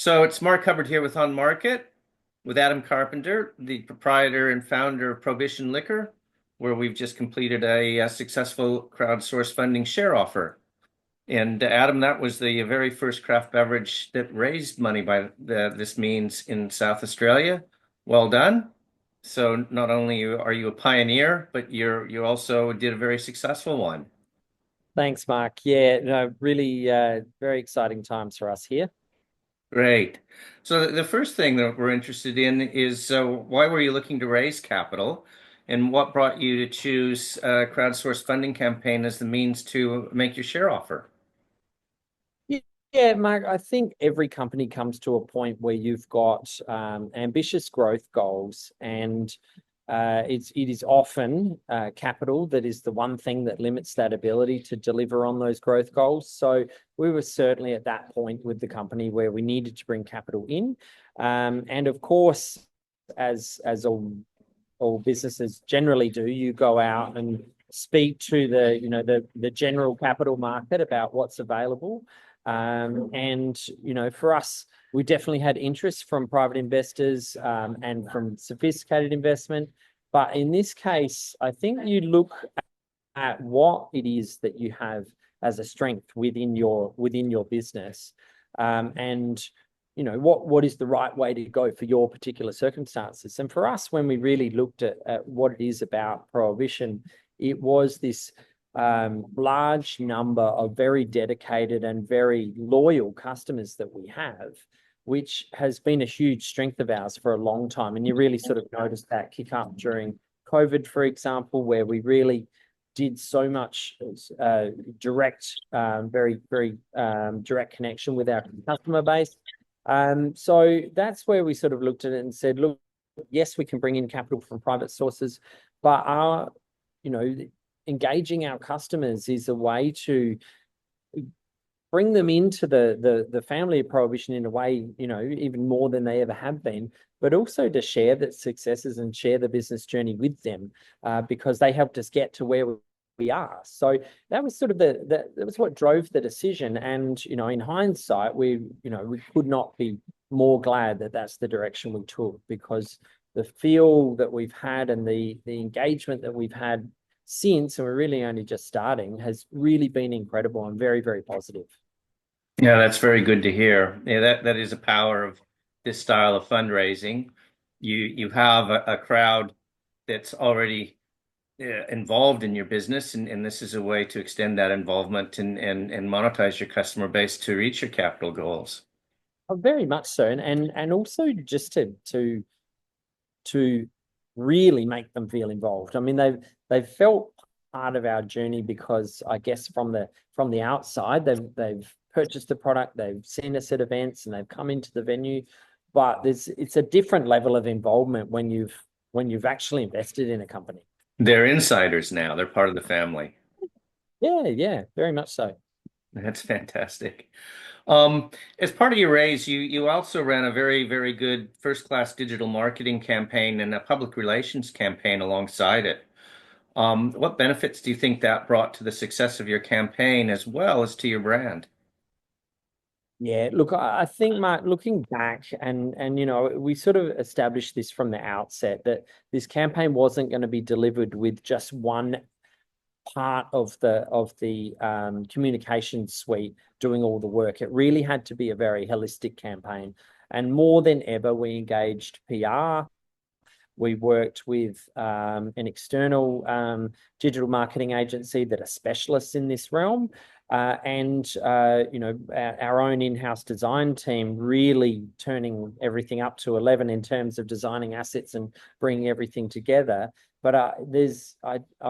So it's Mark Hubbard here with OnMarket with Adam Carpenter, the proprietor and founder of Prohibition Liquor, where we've just completed a successful crowdsourced funding share offer. And Adam, that was the very first craft beverage that raised money by this means in South Australia. Well done. So not only are you a pioneer, but you also did a very successful one. Thanks, Mark. Yeah, no, really very exciting times for us here. Great. So the first thing that we're interested in is why were you looking to raise capital, and what brought you to choose a crowdsourced funding campaign as the means to make your share offer? Yeah, yeah, Mark, I think every company comes to a point where you've got ambitious growth goals, and it is often capital that is the one thing that limits that ability to deliver on those growth goals. So we were certainly at that point with the company where we needed to bring capital in. And of course, as all businesses generally do, you go out and speak to the general capital market about what's available. And for us, we definitely had interest from private investors and from sophisticated investment. But in this case, I think you look at what it is that you have as a strength within your business, and what is the right way to go for your particular circumstances. And for us, when we really looked at what it is about Prohibition, it was this large number of very dedicated and very loyal customers that we have, which has been a huge strength of ours for a long time. And you really sort of noticed that kick up during COVID, for example, where we really did so much direct, very, very direct connection with our customer base. So that's where we sort of looked at it and said, look, yes, we can bring in capital from private sources, but engaging our customers is a way to bring them into the family of Prohibition in a way, even more than they ever have been, but also to share the successes and share the business journey with them, because they helped us get to where we are. So that was sort of that was what drove the decision. And in hindsight, we could not be more glad that that's the direction we took, because the feel that we've had and the engagement that we've had since, and we're really only just starting, has really been incredible and very, very positive. Yeah, that's very good to hear. Yeah, that is a power of this style of fundraising. You have a crowd that's already involved in your business, and this is a way to extend that involvement and monetize your customer base to reach your capital goals. Oh, very much so, and also just to really make them feel involved. I mean, they've felt part of our journey because I guess from the outside, they've purchased the product, they've seen us at events, and they've come into the venue. But it's a different level of involvement when you've actually invested in a company. They're insiders now. They're part of the family. Yeah, yeah, very much so. That's fantastic. As part of your raise, you also ran a very, very good first-class digital marketing campaign and a public relations campaign alongside it. What benefits do you think that brought to the success of your campaign as well as to your brand? Yeah, look, I think, Mark, looking back, and we sort of established this from the outset that this campaign wasn't going to be delivered with just one part of the communication suite doing all the work. It really had to be a very holistic campaign, and more than ever, we engaged PR. We worked with an external digital marketing agency that are specialists in this realm. And our own in-house design team really turning everything up to 11 in terms of designing assets and bringing everything together. But I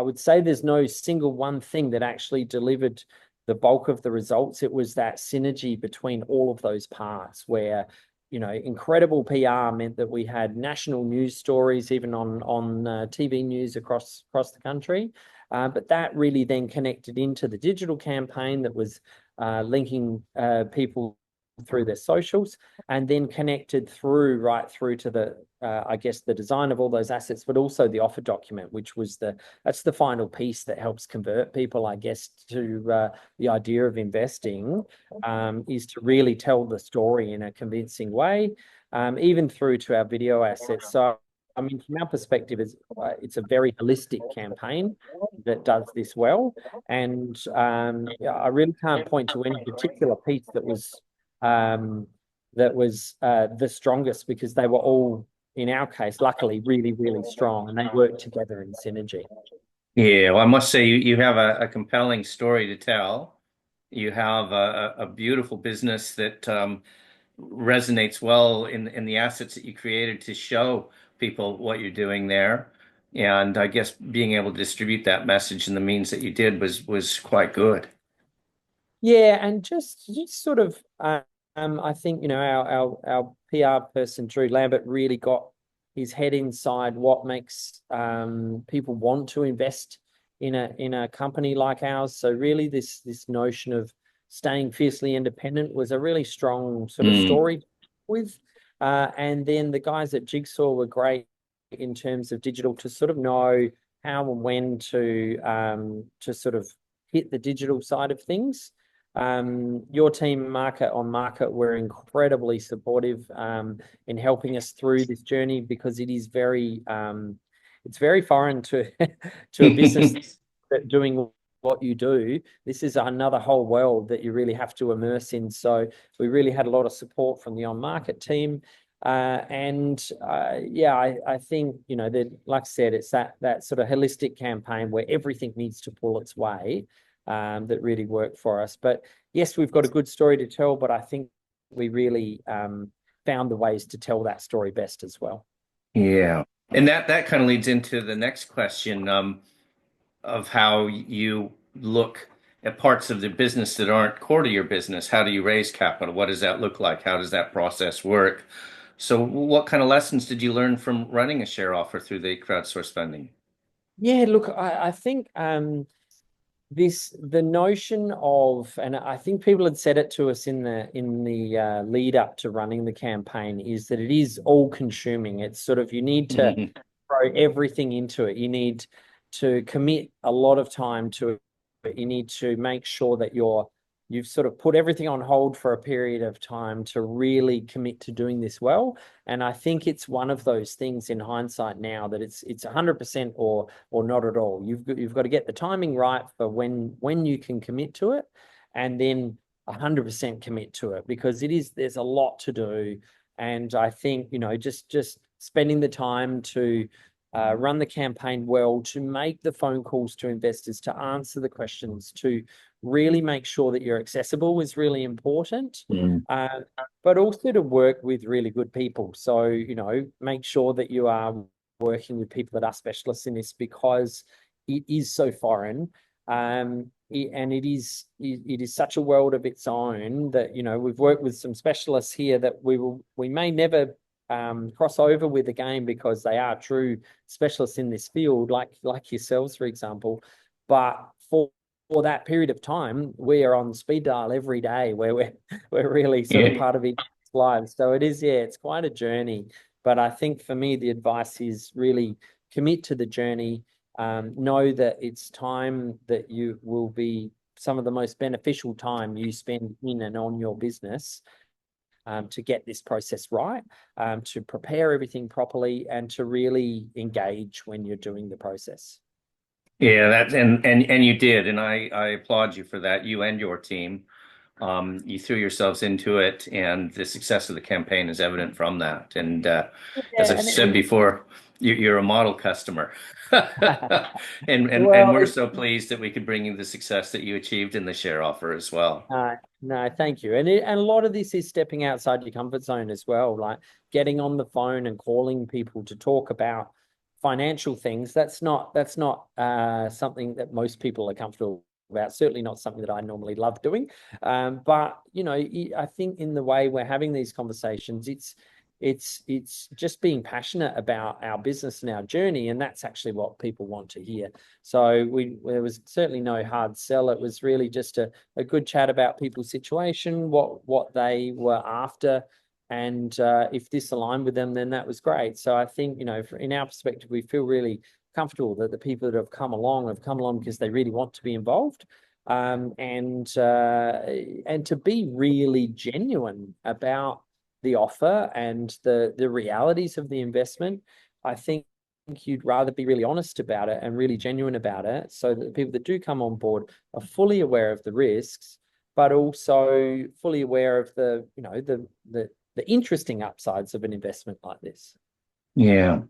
would say there's no single one thing that actually delivered the bulk of the results. It was that synergy between all of those parts where incredible PR meant that we had national news stories, even on TV news across the country. But that really then connected into the digital campaign that was linking people through their socials, and then connected right through to the I guess the design of all those assets, but also the offer document, which was that's the final piece that helps convert people, I guess, to the idea of investing, is to really tell the story in a convincing way, even through to our video assets. So I mean, from our perspective, it's a very holistic campaign that does this well, and I really can't point to any particular piece that was the strongest, because they were all, in our case, luckily, really, really strong, and they work together in synergy. Yeah, well, I must say you have a compelling story to tell. You have a beautiful business that resonates well in the assets that you created to show people what you're doing there. And I guess being able to distribute that message in the means that you did was quite good. Yeah, and just sort of, I think, our PR person, Drew Lambert, really got his head inside what makes people want to invest in a company like ours. So really, this notion of staying fiercely independent was a really strong sort of story with. And then the guys at Jigsaw were great in terms of digital, to sort of know how and when to sort of hit the digital side of things. Your team, OnMarket, were incredibly supportive in helping us through this journey, because it's very foreign to to a business that doing what you do. This is another whole world that you really have to immerse in. So we really had a lot of support from the OnMarket team. I think, that, like I said, it's that sort of holistic campaign where everything needs to pull its way, that really worked for us. But yes, we've got a good story to tell, but I think we really found the ways to tell that story best as well. Yeah. And that kind of leads into the next question, of how you look at parts of the business that aren't core to your business. How do you raise capital? What does that look like? How does that process work? So what kind of lessons did you learn from running a share offer through the crowdsourced funding? Yeah, look, I think the notion of, and I think people had said it to us in the lead up to running the campaign, is that it is all consuming. It's sort of, you need to throw everything into it. You need to commit a lot of time to it. You need to make sure that you've sort of put everything on hold for a period of time to really commit to doing this well. And I think it's one of those things in hindsight now that it's 100% or not at all. You've got to get the timing right for when you can commit to it, and then 100% commit to it, because there's a lot to do. And I think, just spending the time to run the campaign well, to make the phone calls to investors, to answer the questions, to really make sure that you're accessible is really important, but also to work with really good people. So, make sure that you are working with people that are specialists in this, because it is so foreign. And it is such a world of its own that, we've worked with some specialists here that we may never cross over with again, because they are true specialists in this field, like yourselves, for example. But for that period of time, we are on speed dial every day, where we're really sort of part of each lives. So it is, it's quite a journey. But I think for me, the advice is really commit to the journey. Know that it's time that you will be some of the most beneficial time you spend in and on your business, to get this process right, to prepare everything properly, and to really engage when you're doing the process. Yeah, and you did, and I applaud you for that, you and your team. You threw yourselves into it, and the success of the campaign is evident from that. And as I've said before, you're a model customer. And we're so pleased that we could bring you the success that you achieved in the share offer as well. No, thank you. And a lot of this is stepping outside your comfort zone as well, like getting on the phone and calling people to talk about financial things. That's not something that most people are comfortable about. Certainly not something that I normally love doing. But I think in the way we're having these conversations, it's just being passionate about our business and our journey, and that's actually what people want to hear. So there was certainly no hard sell. It was really just a good chat about people's situation, what they were after, and if this aligned with them, then that was great. So I think, in our perspective, we feel really comfortable that the people that have come along because they really want to be involved, and to be really genuine about the offer and the realities of the investment. I think you'd rather be really honest about it and really genuine about it, so that the people that do come on board are fully aware of the risks, but also fully aware of the interesting upsides of an investment like this. Yeah.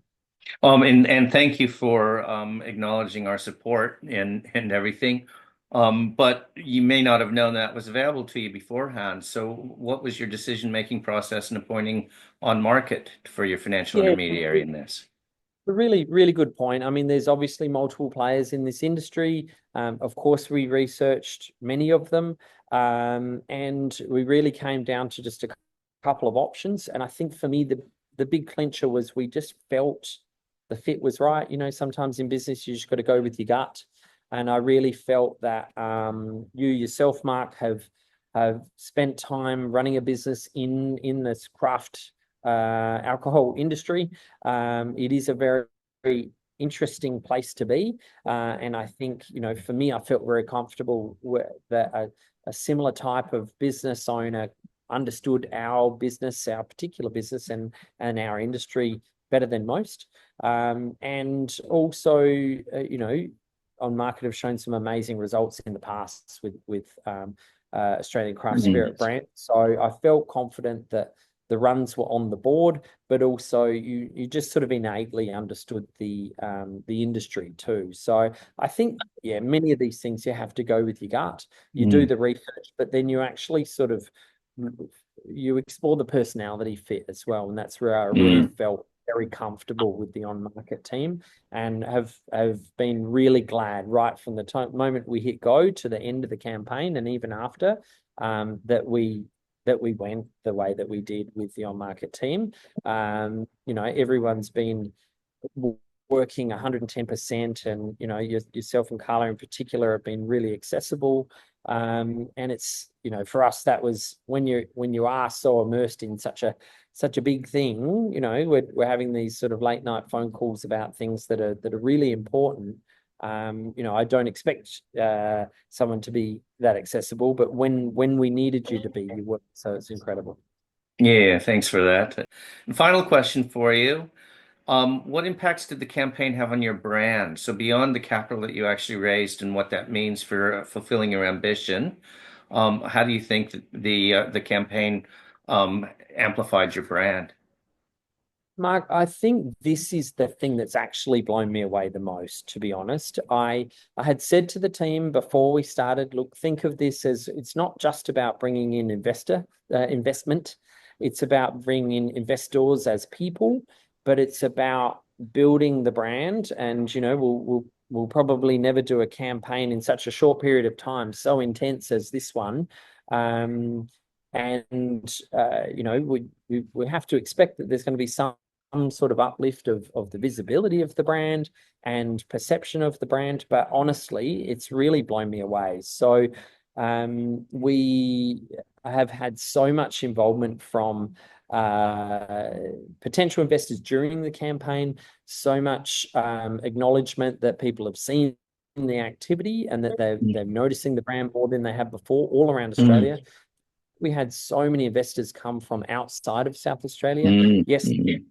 And thank you for acknowledging our support and everything. But you may not have known that was available to you beforehand. So what was your decision-making process in appointing OnMarket for your financial intermediary in this? A really, really good point. I mean, there's obviously multiple players in this industry. Of course, we researched many of them, and we really came down to just a couple of options. And I think for me, the big clincher was we just felt the fit was right. Sometimes in business, you just got to go with your gut. And I really felt that you yourself, Mark, have spent time running a business in this craft alcohol industry. It is a very, very interesting place to be. And I think, for me, I felt very comfortable that a similar type of business owner understood our business, our particular business, and our industry better than most. And also, OnMarket have shown some amazing results in the past with Australian craft spirit brand. So I felt confident that the runs were on the board, but also you just sort of innately understood the industry too. So I think, many of these things you have to go with your gut. You do the research, but then you actually you explore the personality fit as well, and that's where I really felt very comfortable with the OnMarket team, and have been really glad right from the moment we hit go to the end of the campaign, and even after, that we went the way that we did with the OnMarket team. Everyone's been working 110%, and yourself and Carla in particular have been really accessible. And it's, for us, that was when you are so immersed in such a big thing, we're having these sort of late night phone calls about things that are really important. I don't expect someone to be that accessible, but when we needed you to be, you were. So it's incredible. Yeah, thanks for that. And final question for you. What impacts did the campaign have on your brand? So beyond the capital that you actually raised and what that means for fulfilling your ambition, how do you think that the campaign amplified your brand? Mark, I think this is the thing that's actually blown me away the most, to be honest. I had said to the team before we started, look, think of this as it's not just about bringing in investment. It's about bringing in investors as people, but it's about building the brand. And, we'll probably never do a campaign in such a short period of time, so intense as this one. We have to expect that there's going to be some sort of uplift of the visibility of the brand and perception of the brand. But honestly, it's really blown me away. So we have had so much involvement from potential investors during the campaign, so much acknowledgement that people have seen the activity and that they're noticing the brand more than they have before all around Australia. We had so many investors come from outside of South Australia. Yes,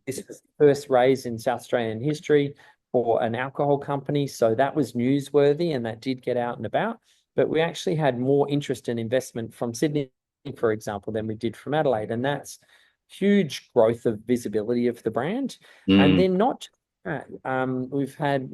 this was the first raise in South Australian history for an alcohol company, so that was newsworthy and that did get out and about. But we actually had more interest and investment from Sydney, for example, than we did from Adelaide, and that's huge growth of visibility of the brand. And then not we've had,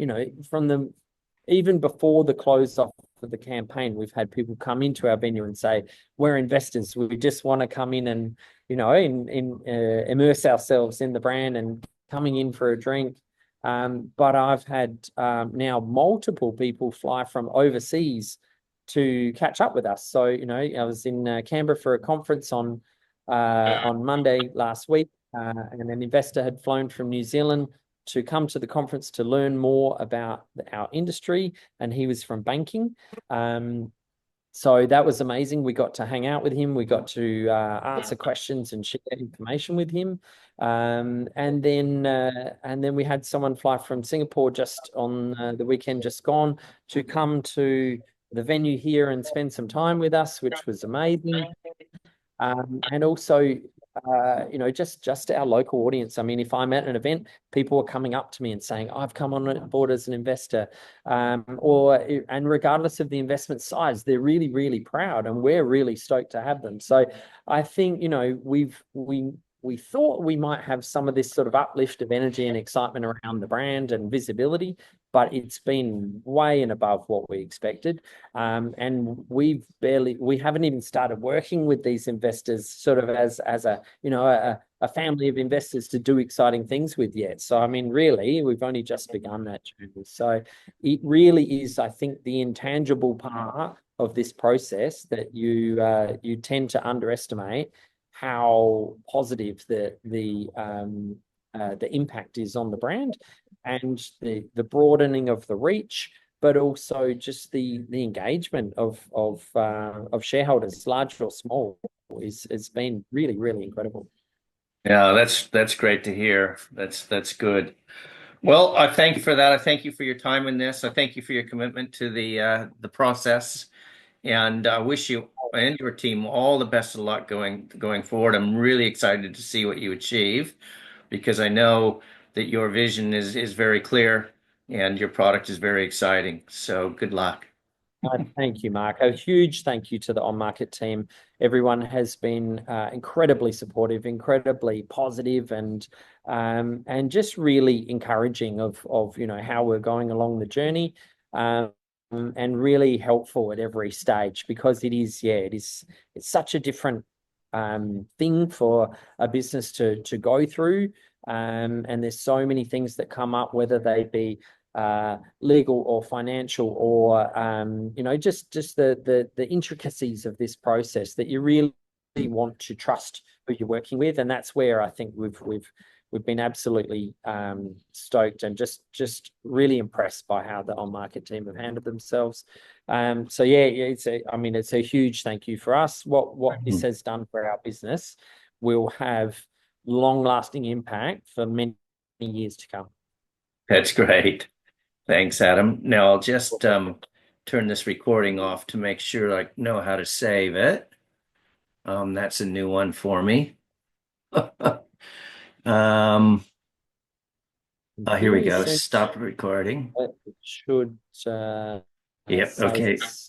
even before the close off of the campaign, we've had people come into our venue and say, we're investors. We just want to come in and, immerse ourselves in the brand and coming in for a drink. But I've had now multiple people fly from overseas to catch up with us. So, I was in Canberra for a conference on Monday last week. and an investor had flown from New Zealand to come to the conference to learn more about our industry, and he was from banking. So that was amazing. We got to hang out with him. We got to answer questions and share information with him. And then we had someone fly from Singapore just on the weekend just gone to come to the venue here and spend some time with us, which was amazing. And also, just our local audience. I mean, if I'm at an event, people are coming up to me and saying, "I've come on board as an investor," and regardless of the investment size, they're really, really proud, and we're really stoked to have them. So I think, we thought we might have some of this sort of uplift of energy and excitement around the brand and visibility, but it's been way and above what we expected. And we haven't even started working with these investors sort of as a family of investors to do exciting things with yet. So, I mean, really, we've only just begun that journey. So it really is, I think, the intangible part of this process that you tend to underestimate how positive the impact is on the brand, and the broadening of the reach, but also just the engagement of shareholders, large or small, has been really, really incredible. Yeah, that's great to hear. That's good. Well, I thank you for that. I thank you for your time in this. I thank you for your commitment to the process, and I wish you and your team all the best of luck going forward. I'm really excited to see what you achieve because I know that your vision is very clear and your product is very exciting. So good luck. Thank you, Mark. A huge thank you to the OnMarket team. Everyone has been incredibly supportive, incredibly positive, and just really encouraging of how we're going along the journey, and really helpful at every stage, because it's such a different thing for a business to go through, and there's so many things that come up, whether they be legal or financial, or just the intricacies of this process, that you really want to trust who you're working with. And that's where I think we've been absolutely stoked and just really impressed by how the OnMarket team have handled themselves. So yeah, it's a huge thank you for us. What this has done for our business will have long-lasting impact for many years to come. That's great. Thanks, Adam. Now I'll just turn this recording off to make sure I know how to save it. That's a new one for me. Here we go. Stop recording. It should Yep. Okay. save